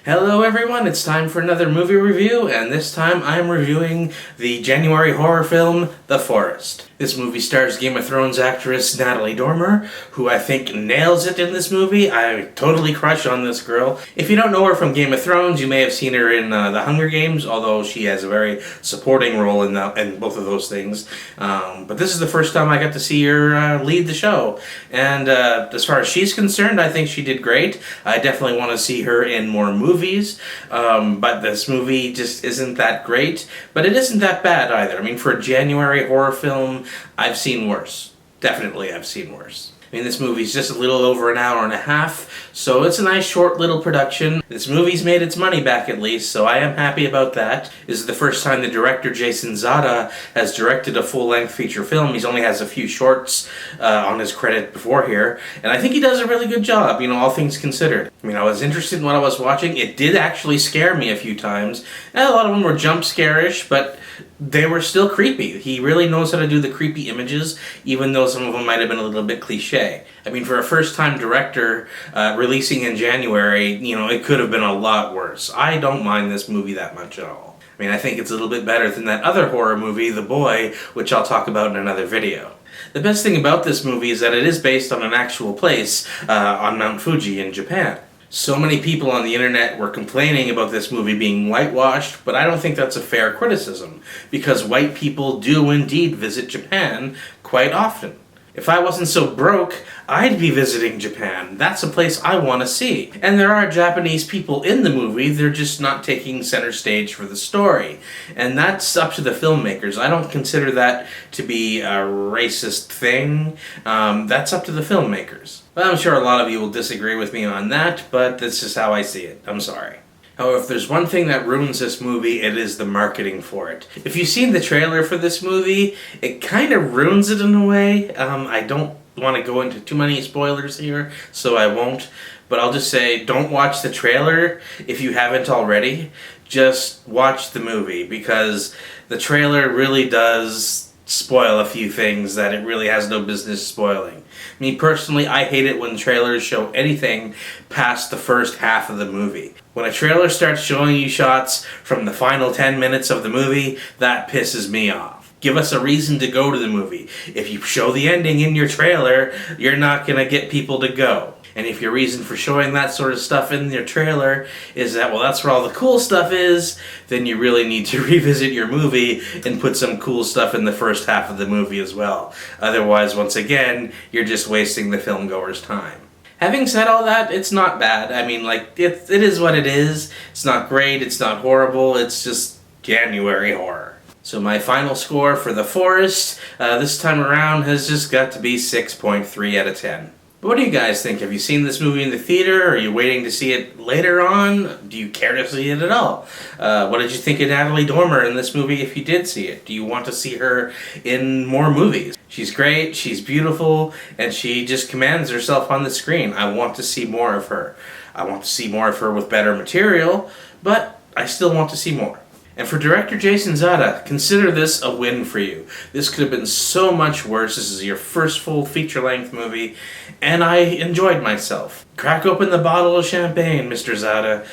Hello everyone, it's time for another movie review, and this time I'm reviewing the January horror film, The Forest. This movie stars Game of Thrones actress Natalie Dormer, who I think nails it in this movie. I totally crush on this girl. If you don't know her from Game of Thrones, you may have seen her in The Hunger Games, although she has a very supporting role in both of those things. But this is the first time I got to see her lead the show, and as far as she's concerned, I think she did great. I definitely want to see her in more movies, but this movie just isn't that great, but it isn't that bad either. I mean, for a January horror film, I've seen worse. Definitely I've seen worse. I mean, this movie's just a little over an hour and a half, so it's a nice short little production. This movie's made its money back at least, so I am happy about that. This is the first time the director, Jason Zada, has directed a full-length feature film. He only has a few shorts on his credit before here, and I think he does a really good job, all things considered. I mean, I was interested in what I was watching. It did actually scare me a few times, and a lot of them were jump scare-ish, but they were still creepy. He really knows how to do the creepy images, even though some of them might have been a little bit cliche. I mean, for a first-time director releasing in January, it could have been a lot worse. I don't mind this movie that much at all. I mean, I think it's a little bit better than that other horror movie, The Boy, which I'll talk about in another video. The best thing about this movie is that it is based on an actual place on Mount Fuji in Japan. So many people on the internet were complaining about this movie being whitewashed, but I don't think that's a fair criticism, because white people do indeed visit Japan quite often. If I wasn't so broke, I'd be visiting Japan. That's a place I want to see. And there are Japanese people in the movie, they're just not taking center stage for the story. And that's up to the filmmakers. I don't consider that to be a racist thing. That's up to the filmmakers. Well, I'm sure a lot of you will disagree with me on that, but this is how I see it. I'm sorry. However, if there's one thing that ruins this movie, it is the marketing for it. If you've seen the trailer for this movie, it kind of ruins it in a way. I don't want to go into too many spoilers here, so I won't. But I'll just say, don't watch the trailer if you haven't already. Just watch the movie, because the trailer really does spoil a few things that it really has no business spoiling. Me personally, I hate it when trailers show anything past the first half of the movie. When a trailer starts showing you shots from the final 10 minutes of the movie, that pisses me off. Give us a reason to go to the movie. If you show the ending in your trailer, you're not going to get people to go. And if your reason for showing that sort of stuff in your trailer is that, well, that's where all the cool stuff is, then you really need to revisit your movie and put some cool stuff in the first half of the movie as well. Otherwise, once again, you're just wasting the filmgoer's time. Having said all that, it's not bad. I mean, it is what it is. It's not great, it's not horrible, it's just January horror. So my final score for The Forest this time around has just got to be 6.3 out of 10. But what do you guys think? Have you seen this movie in the theater? Are you waiting to see it later on? Do you care to see it at all? What did you think of Natalie Dormer in this movie if you did see it? Do you want to see her in more movies? She's great, she's beautiful, and she just commands herself on the screen. I want to see more of her. I want to see more of her with better material, but I still want to see more. And for director Jason Zada, consider this a win for you. This could have been so much worse. This is your first full feature-length movie, and I enjoyed myself. Crack open the bottle of champagne, Mr. Zada.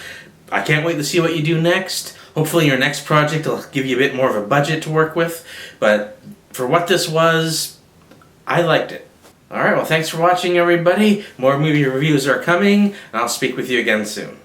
I can't wait to see what you do next. Hopefully your next project will give you a bit more of a budget to work with, but for what this was, I liked it. Alright, well, thanks for watching, everybody. More movie reviews are coming, and I'll speak with you again soon.